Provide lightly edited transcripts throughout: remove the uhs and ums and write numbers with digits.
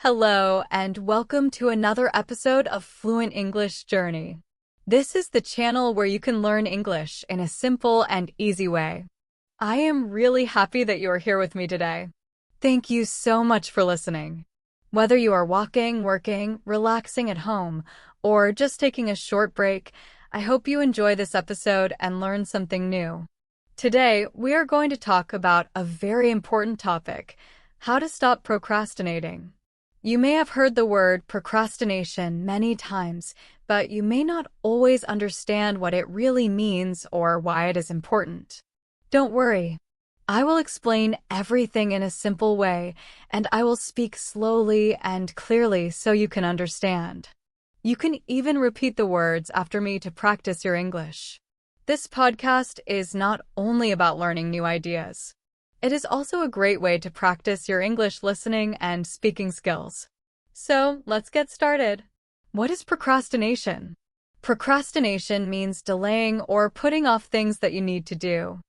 Hello, and welcome to another episode of Fluent English Journey. This is the channel where you can learn English in a simple and easy way. I am really happy that you are here with me today. Thank you so much for listening. Whether you are walking, working, relaxing at home, or just taking a short break, I hope you enjoy this episode and learn something new. Today, we are going to talk about a very important topic: how to stop procrastinating. You may have heard the word procrastination many times, but you may not always understand what it really means or why it is important. Don't worry. I will explain everything in a simple way, and I will speak slowly and clearly so you can understand. You can even repeat the words after me to practice your English. This podcast is not only about learning new ideas. It is also a great way to practice your English listening and speaking skills. So, let's get started. What is procrastination? Procrastination means delaying or putting off things that you need to do.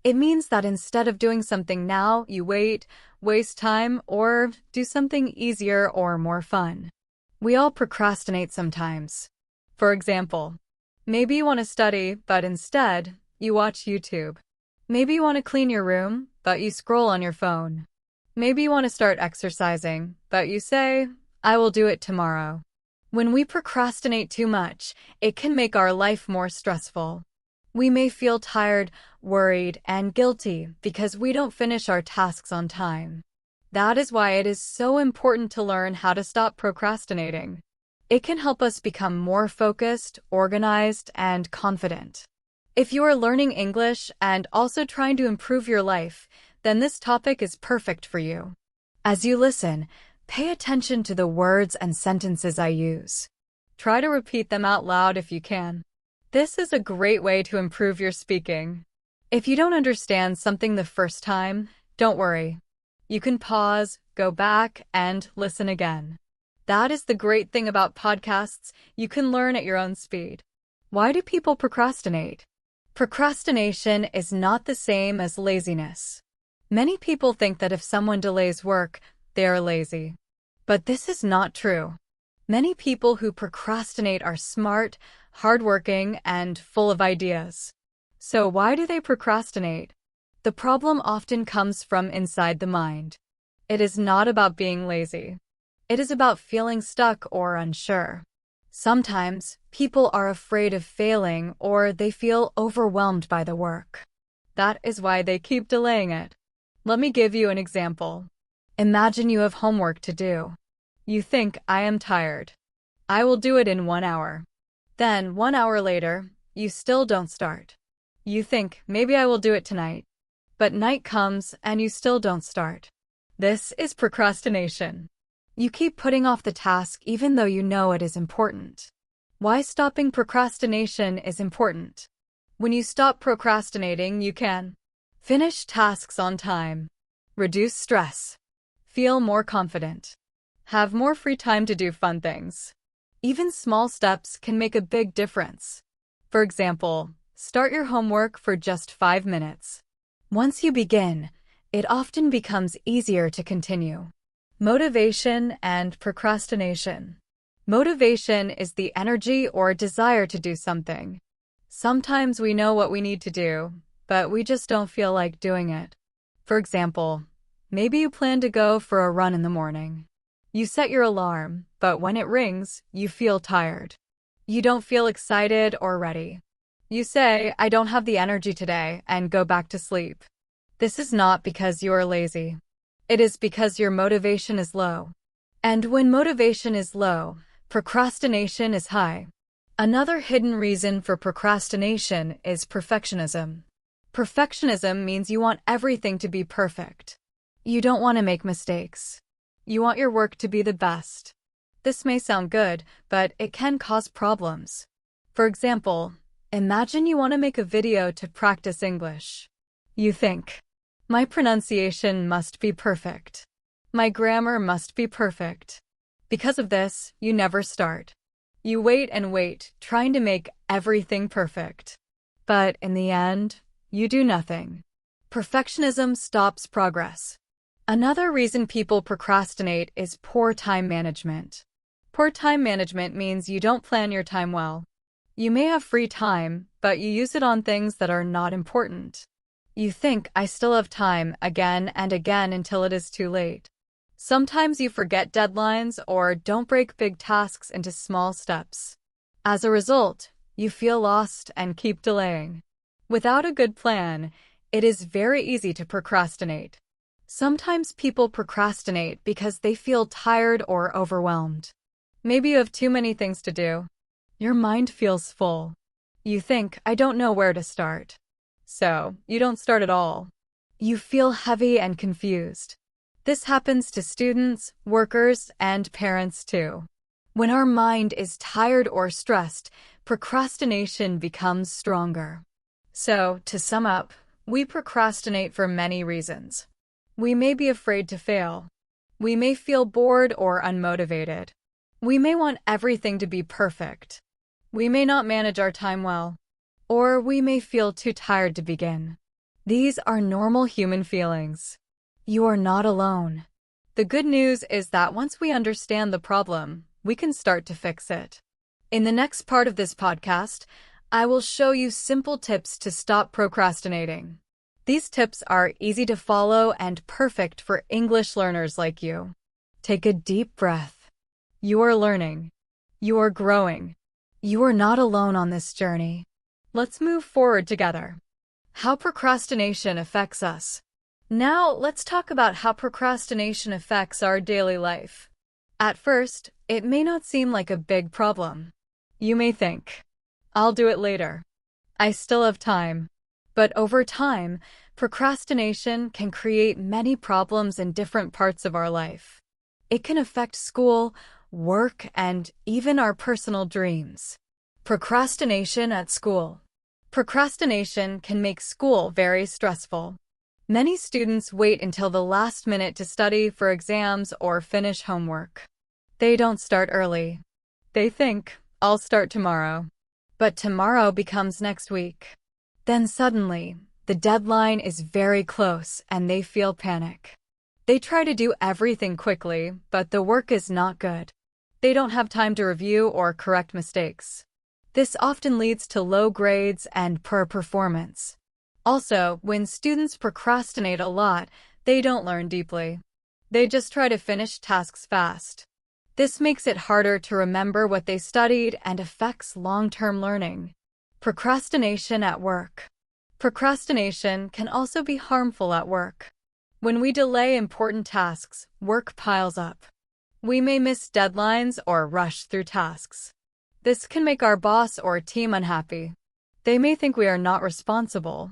It means that instead of doing something now, you wait, waste time, or do something easier or more fun. We all procrastinate sometimes. For example, maybe you want to study, but instead, you watch YouTube. Maybe you want to clean your room, but you scroll on your phone. Maybe you want to start exercising, but you say, I will do it tomorrow. When we procrastinate too much, it can make our life more stressful. We may feel tired, worried, and guilty because we don't finish our tasks on time. That is why it is so important to learn how to stop procrastinating. It can help us become more focused, organized, and confident. If you are learning English and also trying to improve your life, then this topic is perfect for you. As you listen, pay attention to the words and sentences I use. Try to repeat them out loud if you can. This is a great way to improve your speaking. If you don't understand something the first time, don't worry. You can pause, go back, and listen again. That is the great thing about podcasts. You can learn at your own speed. Why do people procrastinate? Procrastination is not the same as laziness. Many people think that if someone delays work, they are lazy. But this is not true. Many people who procrastinate are smart, hardworking, and full of ideas. So why do they procrastinate? The problem often comes from inside the mind. It is not about being lazy. It is about feeling stuck or unsure. Sometimes, people are afraid of failing or they feel overwhelmed by the work. That is why they keep delaying it. Let me give you an example. Imagine you have homework to do. You think, I am tired. I will do it in 1 hour. Then, 1 hour later, you still don't start. You think, maybe I will do it tonight. But night comes and you still don't start. This is procrastination. You keep putting off the task even though you know it is important. Why stopping procrastination is important? When you stop procrastinating, you can finish tasks on time, reduce stress, feel more confident, have more free time to do fun things. Even small steps can make a big difference. For example, start your homework for just 5 minutes. Once you begin, it often becomes easier to continue. Motivation and procrastination. Motivation is the energy or desire to do something. Sometimes we know what we need to do, but we just don't feel like doing it. For example, maybe you plan to go for a run in the morning. You set your alarm, but when it rings, you feel tired. You don't feel excited or ready. You say, I don't have the energy today, and go back to sleep. This is not because you are lazy. It is because your motivation is low. And when motivation is low, procrastination is high. Another hidden reason for procrastination is perfectionism. Perfectionism means you want everything to be perfect. You don't want to make mistakes. You want your work to be the best. This may sound good, but it can cause problems. For example, imagine you want to make a video to practice English. You think, my pronunciation must be perfect. My grammar must be perfect. Because of this, you never start. You wait and wait, trying to make everything perfect. But in the end, you do nothing. Perfectionism stops progress. Another reason people procrastinate is poor time management. Poor time management means you don't plan your time well. You may have free time, but you use it on things that are not important. You think, I still have time, again and again until it is too late. Sometimes you forget deadlines or don't break big tasks into small steps. As a result, you feel lost and keep delaying. Without a good plan, it is very easy to procrastinate. Sometimes people procrastinate because they feel tired or overwhelmed. Maybe you have too many things to do. Your mind feels full. You think, I don't know where to start. So, you don't start at all. You feel heavy and confused. This happens to students, workers, and parents too. When our mind is tired or stressed, procrastination becomes stronger. So, to sum up, we procrastinate for many reasons. We may be afraid to fail. We may feel bored or unmotivated. We may want everything to be perfect. We may not manage our time well. Or we may feel too tired to begin. These are normal human feelings. You are not alone. The good news is that once we understand the problem, we can start to fix it. In the next part of this podcast, I will show you simple tips to stop procrastinating. These tips are easy to follow and perfect for English learners like you. Take a deep breath. You are learning. You are growing. You are not alone on this journey. Let's move forward together. How procrastination affects us. Now, let's talk about how procrastination affects our daily life. At first, it may not seem like a big problem. You may think, I'll do it later. I still have time. But over time, procrastination can create many problems in different parts of our life. It can affect school, work, and even our personal dreams. Procrastination at school. Procrastination can make school very stressful. Many students wait until the last minute to study for exams or finish homework. They don't start early. They think, I'll start tomorrow. But tomorrow becomes next week. Then suddenly, the deadline is very close and they feel panic. They try to do everything quickly, but the work is not good. They don't have time to review or correct mistakes. This often leads to low grades and poor performance. Also, when students procrastinate a lot, they don't learn deeply. They just try to finish tasks fast. This makes it harder to remember what they studied and affects long-term learning. Procrastination at work. Procrastination can also be harmful at work. When we delay important tasks, work piles up. We may miss deadlines or rush through tasks. This can make our boss or team unhappy. They may think we are not responsible.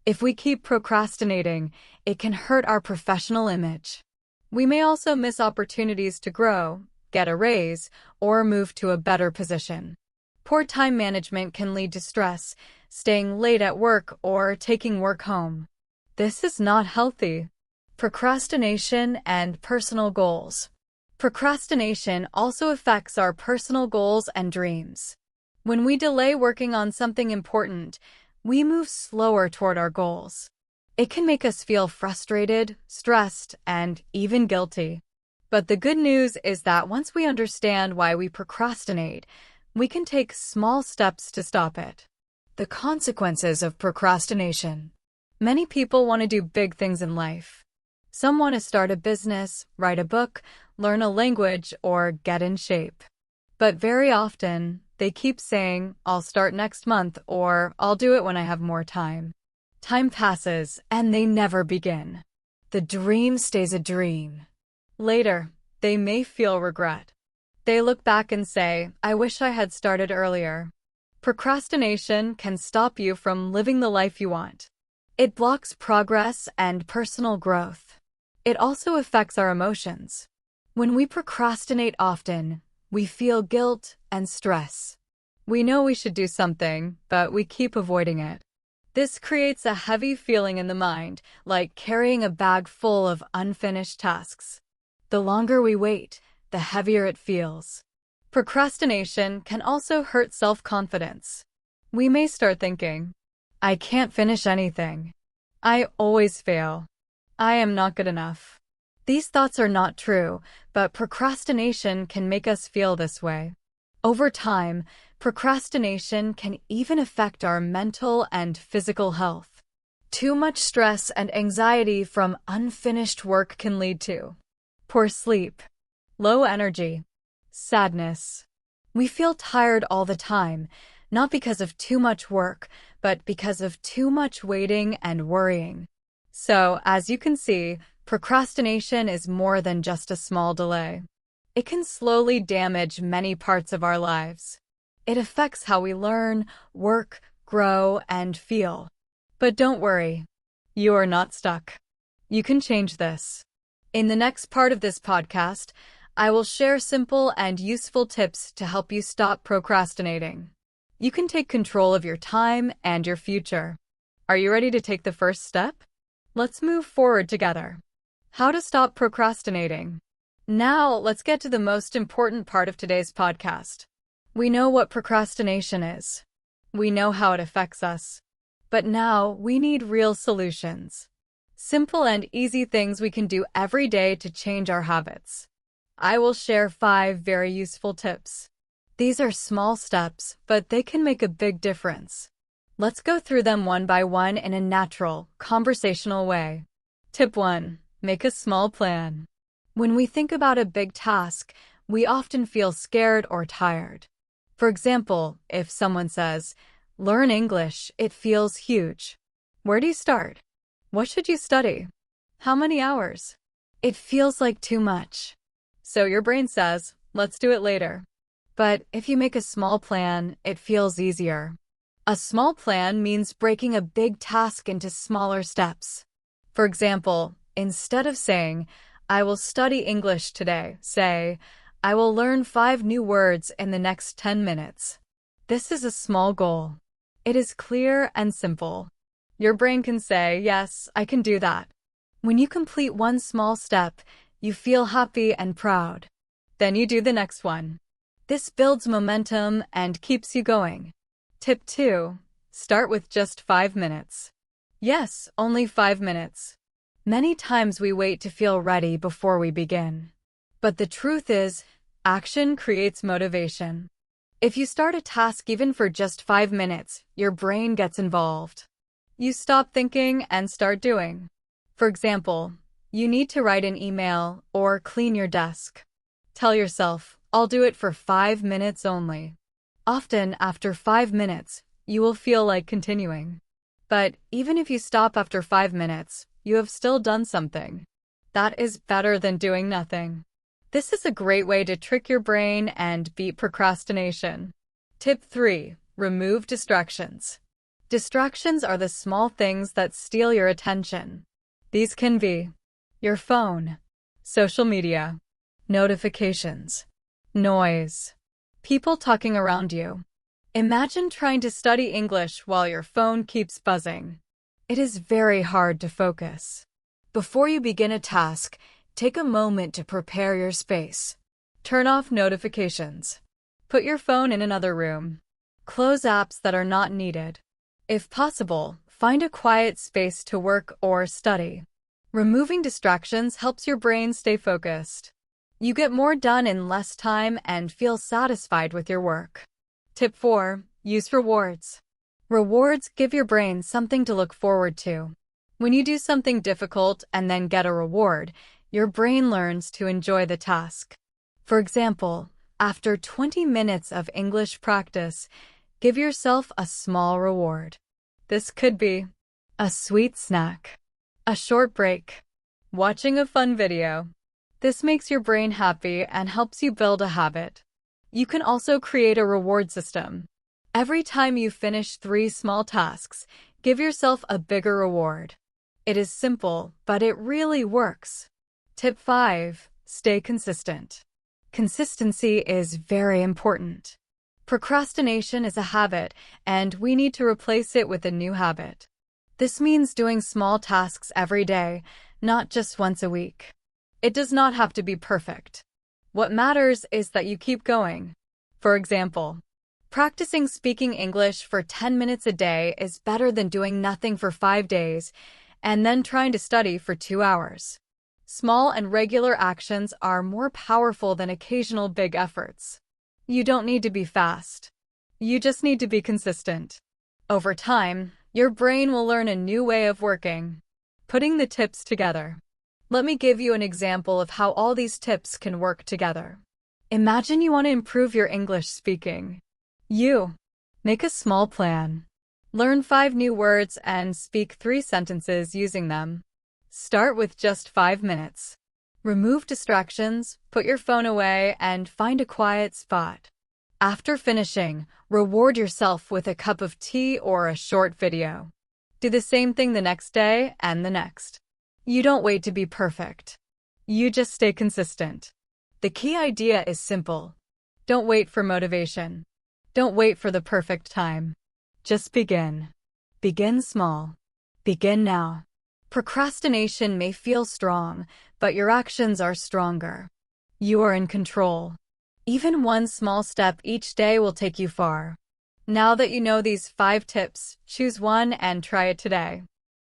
If we keep procrastinating, it can hurt our professional image. We may also miss opportunities to grow, get a raise, or move to a better position. Poor time management can lead to stress, staying late at work, or taking work home. This is not healthy. Procrastination and personal goals. Procrastination also affects our personal goals and dreams. When we delay working on something important, we move slower toward our goals. It can make us feel frustrated, stressed, and even guilty. But the good news is that once we understand why we procrastinate, we can take small steps to stop it. The consequences of procrastination. Many people want to do big things in life. Some want to start a business, write a book, learn a language, or get in shape. But very often, they keep saying, I'll start next month, or I'll do it when I have more time. Time passes, and they never begin. The dream stays a dream. Later, they may feel regret. They look back and say, I wish I had started earlier. Procrastination can stop you from living the life you want. It blocks progress and personal growth. It also affects our emotions. When we procrastinate often, we feel guilt and stress. We know we should do something, but we keep avoiding it. This creates a heavy feeling in the mind, like carrying a bag full of unfinished tasks. The longer we wait, the heavier it feels. Procrastination can also hurt self-confidence. We may start thinking, I can't finish anything. I always fail. I am not good enough. These thoughts are not true, but procrastination can make us feel this way. Over time, procrastination can even affect our mental and physical health. Too much stress and anxiety from unfinished work can lead to poor sleep, low energy, sadness. We feel tired all the time, not because of too much work, but because of too much waiting and worrying. So, as you can see, procrastination is more than just a small delay. It can slowly damage many parts of our lives. It affects how we learn, work, grow, and feel. But don't worry, you are not stuck. You can change this. In the next part of this podcast, I will share simple and useful tips to help you stop procrastinating. You can take control of your time and your future. Are you ready to take the first step? Let's move forward together. How to stop procrastinating. Now, let's get to the most important part of today's podcast. We know what procrastination is. We know how it affects us. But now, we need real solutions. Simple and easy things we can do every day to change our habits. I will share 5 very useful tips. These are small steps, but they can make a big difference. Let's go through them one by one in a natural, conversational way. Tip 1. Make a small plan. When we think about a big task, we often feel scared or tired. For example, if someone says, "Learn English," it feels huge. Where do you start? What should you study? How many hours? It feels like too much. So your brain says, "Let's do it later." But if you make a small plan, it feels easier. A small plan means breaking a big task into smaller steps. For example, instead of saying, "I will study English today," say, "I will learn 5 new words in the next 10 minutes." This is a small goal. It is clear and simple. Your brain can say, "Yes, I can do that." When you complete one small step, you feel happy and proud. Then you do the next one. This builds momentum and keeps you going. Tip 2. Start with just 5 minutes. Yes, only 5 minutes. Many times we wait to feel ready before we begin. But the truth is, action creates motivation. If you start a task even for just 5 minutes, your brain gets involved. You stop thinking and start doing. For example, you need to write an email or clean your desk. Tell yourself, "I'll do it for 5 minutes only." Often, after 5 minutes, you will feel like continuing. But even if you stop after 5 minutes, you have still done something. That is better than doing nothing. This is a great way to trick your brain and beat procrastination. Tip 3. Remove distractions. Distractions are the small things that steal your attention. These can be your phone, social media, notifications, noise, people talking around you. Imagine trying to study English while your phone keeps buzzing. It is very hard to focus. Before you begin a task, take a moment to prepare your space. Turn off notifications. Put your phone in another room. Close apps that are not needed. If possible, find a quiet space to work or study. Removing distractions helps your brain stay focused. You get more done in less time and feel satisfied with your work. Tip 4. Use rewards. Rewards give your brain something to look forward to. When you do something difficult and then get a reward, your brain learns to enjoy the task. For example, after 20 minutes of English practice, give yourself a small reward. This could be a sweet snack, a short break, watching a fun video. This makes your brain happy and helps you build a habit. You can also create a reward system. Every time you finish 3 small tasks, give yourself a bigger reward. It is simple, but it really works. Tip 5. Stay consistent. Consistency is very important. Procrastination is a habit, and we need to replace it with a new habit. This means doing small tasks every day, not just once a week. It does not have to be perfect. What matters is that you keep going. For example, practicing speaking English for 10 minutes a day is better than doing nothing for 5 days and then trying to study for 2 hours. Small and regular actions are more powerful than occasional big efforts. You don't need to be fast. You just need to be consistent. Over time, your brain will learn a new way of working. Putting the tips together. Let me give you an example of how all these tips can work together. Imagine you want to improve your English speaking. You make a small plan. Learn 5 new words and speak 3 sentences using them. Start with just 5 minutes. Remove distractions, put your phone away, and find a quiet spot. After finishing, reward yourself with a cup of tea or a short video. Do the same thing the next day and the next. You don't wait to be perfect. You just stay consistent. The key idea is simple. Don't wait for motivation. Don't wait for the perfect time. Just begin. Begin small. Begin now. Procrastination may feel strong, but your actions are stronger. You are in control. Even one small step each day will take you far. Now that you know these 5 tips, choose one and try it today.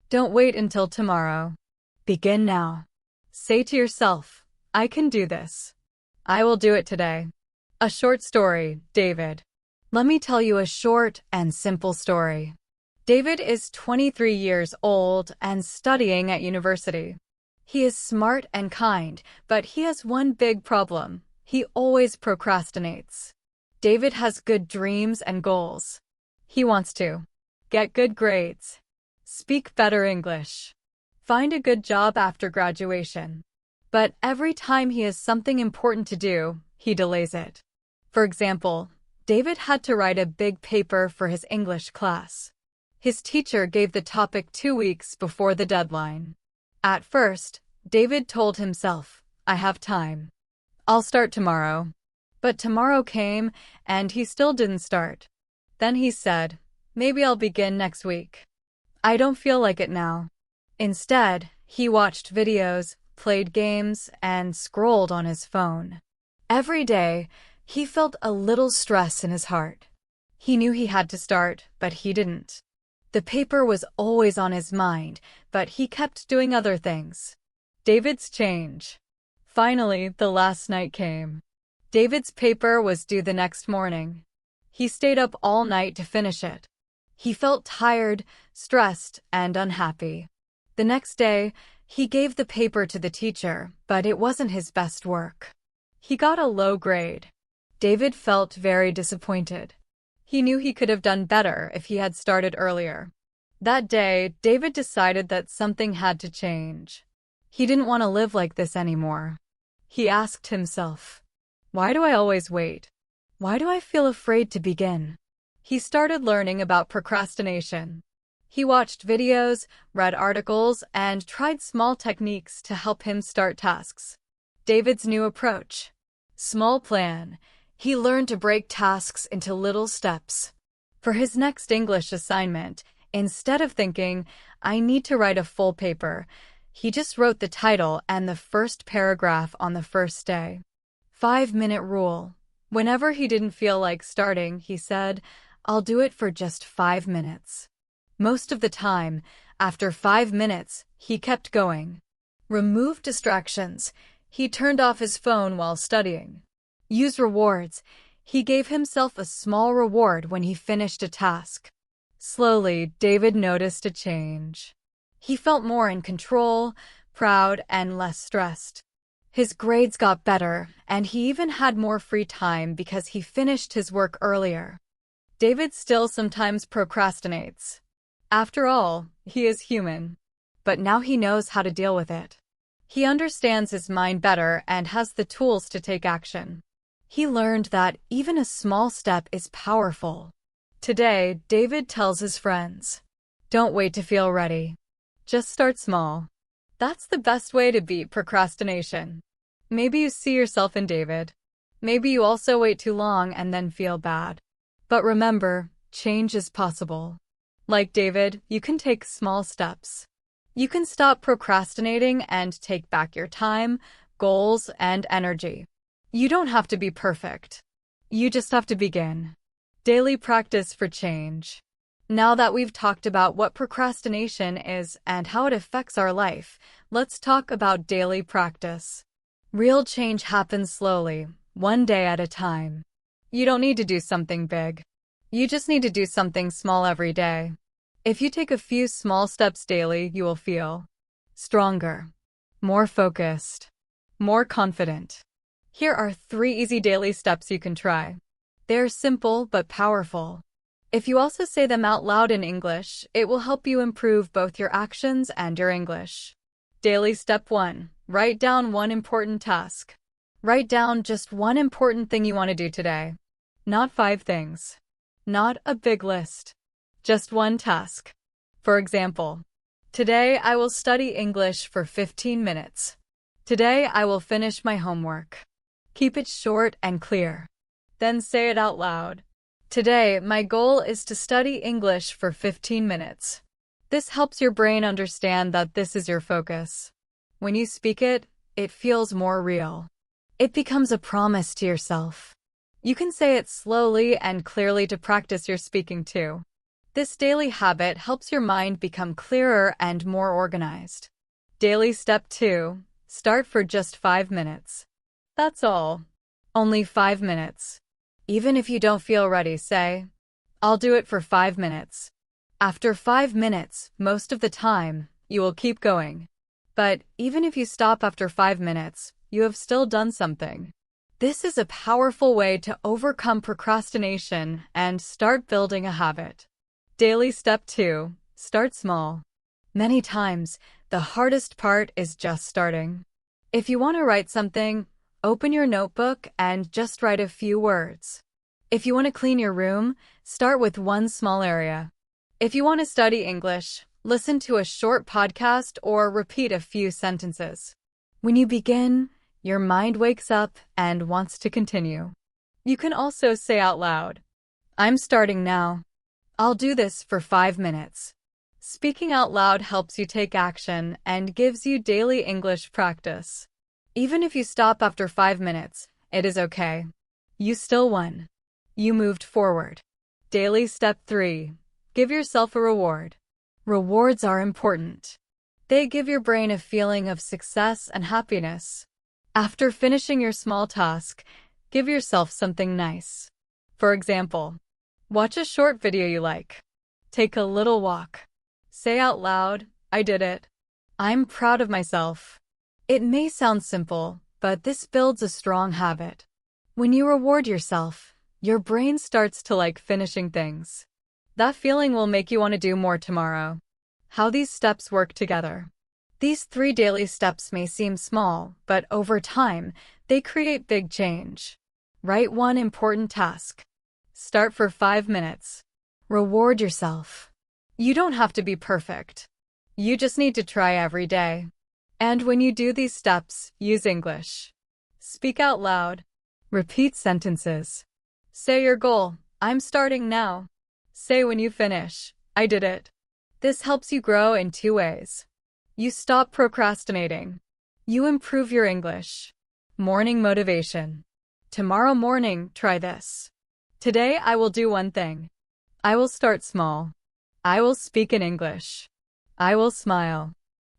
Don't wait until tomorrow. Begin now. Say to yourself, I can do this. I will do it today. A short story, David. Let me tell you a short and simple story. David is 23 years old and studying at university. He is smart and kind, but he has one big problem. He always procrastinates. David has good dreams and goals. He wants to get good grades, speak better English, find a good job after graduation. But every time he has something important to do, he delays it. For example, David had to write a big paper for his English class. His teacher gave the topic 2 weeks before the deadline. At first, David told himself, I have time. I'll start tomorrow. But tomorrow came, and he still didn't start. Then he said, maybe I'll begin next week. I don't feel like it now. Instead, he watched videos, played games, and scrolled on his phone. Every day, he felt a little stress in his heart. He knew he had to start, but he didn't. The paper was always on his mind, but he kept doing other things. David's change. Finally, the last night came. David's paper was due the next morning. He stayed up all night to finish it. He felt tired, stressed, and unhappy. The next day, he gave the paper to the teacher, but it wasn't his best work. He got a low grade. David felt very disappointed. He knew he could have done better if he had started earlier. That day, David decided that something had to change. He didn't want to live like this anymore. He asked himself, why do I always wait? Why do I feel afraid to begin? He started learning about procrastination. He watched videos, read articles, and tried small techniques to help him start tasks. David's new approach. Small plan. He learned to break tasks into little steps. For his next English assignment, instead of thinking, I need to write a full paper, he just wrote the title and the first paragraph on the first day. 5-minute rule. Whenever he didn't feel like starting, he said, I'll do it for just 5 minutes. Most of the time, after 5 minutes, he kept going. Remove distractions. He turned off his phone while studying. Use rewards. He gave himself a small reward when he finished a task. Slowly, David noticed a change. He felt more in control, proud, and less stressed. His grades got better, and he even had more free time because he finished his work earlier. David still sometimes procrastinates. After all, he is human. But now he knows how to deal with it. He understands his mind better and has the tools to take action. He learned that even a small step is powerful. Today, David tells his friends, don't wait to feel ready. Just start small. That's the best way to beat procrastination. Maybe you see yourself in David. Maybe you also wait too long and then feel bad. But remember, change is possible. Like David, you can take small steps. You can stop procrastinating and take back your time, goals, and energy. You don't have to be perfect. You just have to begin. Daily practice for change. Now that we've talked about what procrastination is and how it affects our life, let's talk about daily practice. Real change happens slowly, one day at a time. You don't need to do something big. You just need to do something small every day. If you take a few small steps daily, you will feel stronger, more focused, more confident. Here are 3 easy daily steps you can try. They're simple but powerful. If you also say them out loud in English, it will help you improve both your actions and your English. Daily step 1. Write down one important task. Write down just one important thing you want to do today. Not 5 things. Not a big list. Just one task. For example, today I will study English for 15 minutes. Today I will finish my homework. Keep it short and clear. Then say it out loud. Today, my goal is to study English for 15 minutes. This helps your brain understand that this is your focus. When you speak it, it feels more real. It becomes a promise to yourself. You can say it slowly and clearly to practice your speaking too. This daily habit helps your mind become clearer and more organized. Daily step 2. Start for just 5 minutes. That's all. Only 5 minutes. Even if you don't feel ready, say, I'll do it for 5 minutes. After 5 minutes, most of the time, you will keep going. But even if you stop after 5 minutes, you have still done something. This is a powerful way to overcome procrastination and start building a habit. Daily step 2. Start small. Many times, the hardest part is just starting. If you want to write something, open your notebook and just write a few words. If you want to clean your room, start with one small area. If you want to study English, listen to a short podcast or repeat a few sentences. When you begin, your mind wakes up and wants to continue. You can also say out loud, I'm starting now. I'll do this for 5 minutes. Speaking out loud helps you take action and gives you daily English practice. Even if you stop after 5 minutes, it is okay. You still won. You moved forward. Daily step 3. Give yourself a reward. Rewards are important. They give your brain a feeling of success and happiness. After finishing your small task, give yourself something nice. For example, watch a short video you like. Take a little walk. Say out loud, I did it. I'm proud of myself. It may sound simple, but this builds a strong habit. When you reward yourself, your brain starts to like finishing things. That feeling will make you want to do more tomorrow. How these steps work together. These 3 daily steps may seem small, but over time, they create big change. Write one important task. Start for 5 minutes. Reward yourself. You don't have to be perfect. You just need to try every day. And when you do these steps, use English. Speak out loud. Repeat sentences. Say your goal, I'm starting now. Say when you finish, I did it. This helps you grow in 2 ways. You stop procrastinating. You improve your English. Morning motivation. Tomorrow morning, try this. Today I will do one thing. I will start small. I will speak in English. I will smile.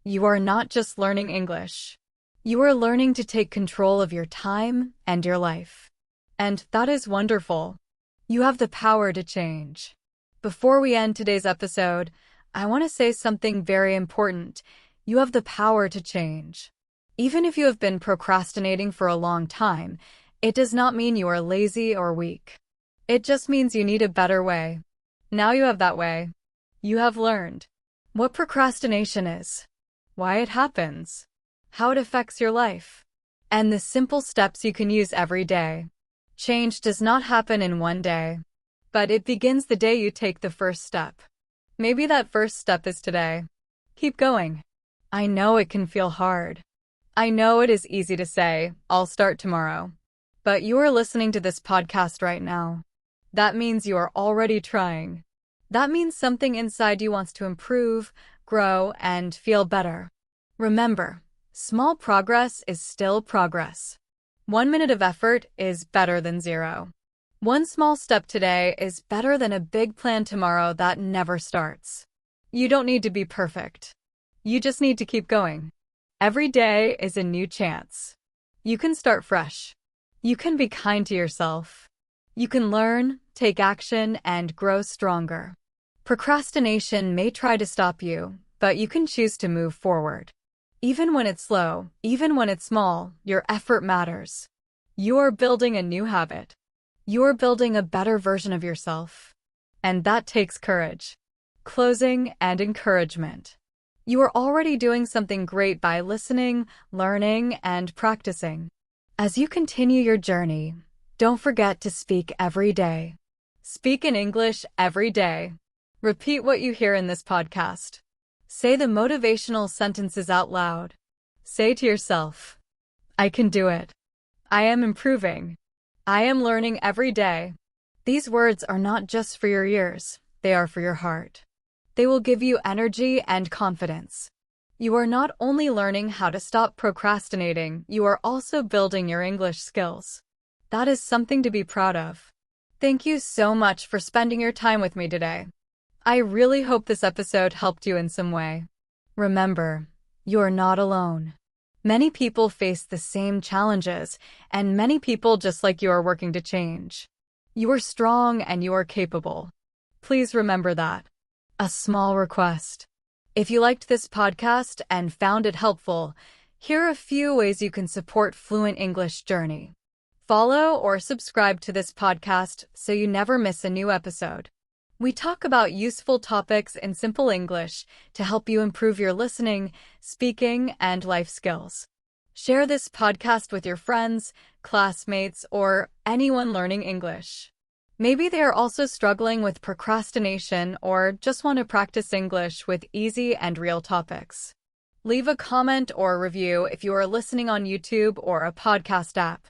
You are not just learning English. You are learning to take control of your time and your life. And that is wonderful. You have the power to change. Before we end today's episode, I want to say something very important. You have the power to change. Even if you have been procrastinating for a long time, it does not mean you are lazy or weak. It just means you need a better way. Now you have that way. You have learned what procrastination is, why it happens, how it affects your life, and the simple steps you can use every day. Change does not happen in one day, but it begins the day you take the first step. Maybe that first step is today. Keep going. I know it can feel hard. I know it is easy to say, I'll start tomorrow. But you are listening to this podcast right now. That means you are already trying. That means something inside you wants to improve, grow, and feel better. Remember, small progress is still progress. 1 minute of effort is better than 0. One small step today is better than a big plan tomorrow that never starts. You don't need to be perfect. You just need to keep going. Every day is a new chance. You can start fresh. You can be kind to yourself. You can learn, take action, and grow stronger. Procrastination may try to stop you, but you can choose to move forward. Even when it's slow, even when it's small, your effort matters. You're building a new habit. You're building a better version of yourself. And that takes courage. Closing and encouragement. You are already doing something great by listening, learning, and practicing. As you continue your journey, don't forget to speak every day. Speak in English every day. Repeat what you hear in this podcast. Say the motivational sentences out loud. Say to yourself, I can do it. I am improving. I am learning every day. These words are not just for your ears, they are for your heart. They will give you energy and confidence. You are not only learning how to stop procrastinating, you are also building your English skills. That is something to be proud of. Thank you so much for spending your time with me today. I really hope this episode helped you in some way. Remember, you're not alone. Many people face the same challenges, and many people just like you are working to change. You are strong and you are capable. Please remember that. A small request. If you liked this podcast and found it helpful, here are a few ways you can support Fluent English Journey. Follow or subscribe to this podcast so you never miss a new episode. We talk about useful topics in simple English to help you improve your listening, speaking, and life skills. Share this podcast with your friends, classmates, or anyone learning English. Maybe they are also struggling with procrastination or just want to practice English with easy and real topics. Leave a comment or review if you are listening on YouTube or a podcast app.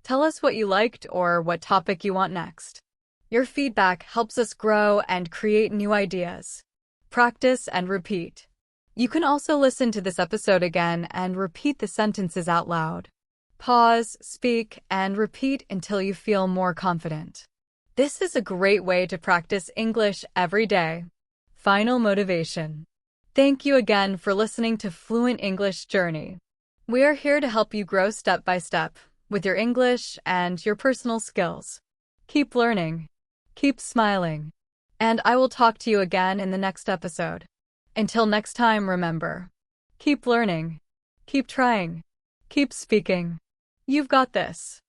Tell us what you liked or what topic you want next. Your feedback helps us grow and create new ideas. Practice and repeat. You can also listen to this episode again and repeat the sentences out loud. Pause, speak, and repeat until you feel more confident. This is a great way to practice English every day. Final motivation. Thank you again for listening to Fluent English Journey. We are here to help you grow step by step with your English and your personal skills. Keep learning. Keep smiling. And I will talk to you again in the next episode. Until next time, remember, keep learning, keep trying, keep speaking. You've got this.